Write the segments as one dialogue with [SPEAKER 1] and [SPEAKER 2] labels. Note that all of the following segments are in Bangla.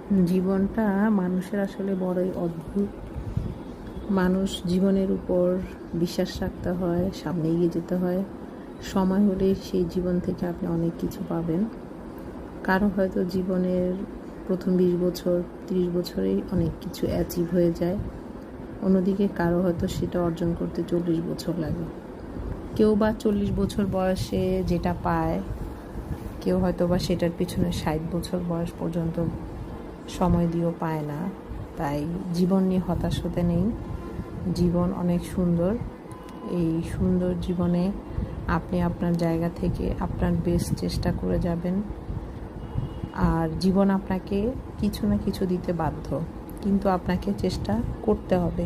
[SPEAKER 1] জীবনটা মানুষের আসলে বড়ই অদ্ভুত। মানুষ জীবনের উপর বিশ্বাস রাখতে হয়, সামনে এগিয়ে যেতে হয়। সময় হলে সেই জীবন থেকে আপনি অনেক কিছু পাবেন। কারো হয়তো জীবনের প্রথম 20 বছর 30 বছরেই অনেক কিছু অ্যাচিভ হয়ে যায়, অন্যদিকে কারো হয়তো সেটা অর্জন করতে 40 বছর লাগে। কেউ বা 40 বছর বয়সে যেটা পায়, কেউ হয়তো বা সেটার পিছনে 60 বছর বয়স পর্যন্ত সময় দিয়েও পায় না। তাই জীবন নিয়ে হতাশ হতে নেই। জীবন অনেক সুন্দর। এই সুন্দর জীবনে আপনি আপনার জায়গা থেকে আপনার বেস্ট চেষ্টা করে যাবেন। আর জীবন আপনাকে কিছু না কিছু দিতে বাধ্য, কিন্তু আপনাকে চেষ্টা করতে হবে।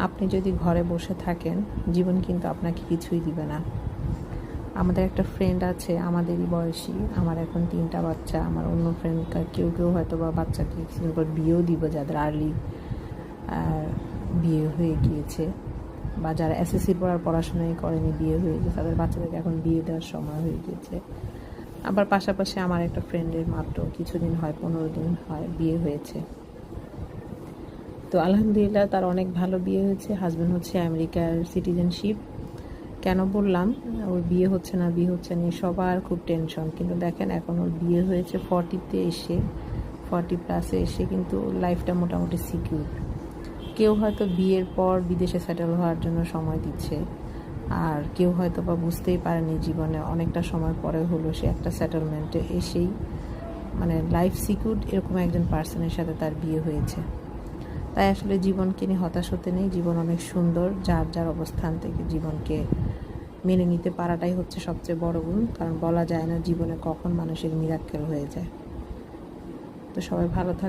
[SPEAKER 1] আপনি যদি ঘরে বসে থাকেন, জীবন কিন্তু আপনাকে কিছুই দিবে না। আমাদের একটা ফ্রেন্ড আছে, আমাদেরই বয়সী, আমার এখন 3টা বাচ্চা। আমার অন্য ফ্রেন্ড কেউ হয়তো বা বাচ্চাকে কিছুদিন পর বিয়েও দিব, যাদের আর্লি বিয়ে হয়ে গিয়েছে, বা যারা এসএসসির পর আর পড়াশোনাই করেনি, বিয়ে হয়ে গেছে, তাদের বাচ্চাদেরকে এখন বিয়ে দেওয়ার সময় হয়ে গিয়েছে। আবার পাশাপাশি আমার একটা ফ্রেন্ডের মাত্র কিছুদিন হয়, 15 দিন হয় বিয়ে হয়েছে। তো আলহামদুলিল্লাহ, তার অনেক ভালো বিয়ে হয়েছে। হাজব্যান্ড হচ্ছে আমেরিকার সিটিজেনশিপ। কেন বললাম ওর বিয়ে হচ্ছে না নিয়ে সবার খুব টেনশন, কিন্তু দেখেন এখন ওর বিয়ে হয়েছে 40-তে এসে, 40+ এসে কিন্তু লাইফটা মোটামুটি সিকিউর। কেউ হয়তো বিয়ের পর বিদেশে সেটেল হওয়ার জন্য সময় দিচ্ছে, আর কেউ হয়তো বা বুঝতেই পারেনি জীবনে অনেকটা সময় পরে হলো সে একটা সেটেলমেন্টে এসেই মানে লাইফ সিকিউর, এরকম একজন পার্সনের সাথে তার বিয়ে হয়েছে। তাই আসলে জীবনকে নিয়ে হতাশ হতে নেই। জীবন অনেক সুন্দর। যার যার অবস্থান থেকে জীবনকে মেনে নিতে পারাটাই হচ্ছে সবচেয়ে বড় গুণ, কারণ বলা যায় না জীবনে কখন মানুষের মিরাক্কেল হয়ে যায়। তো সবাই ভালো থাকবে।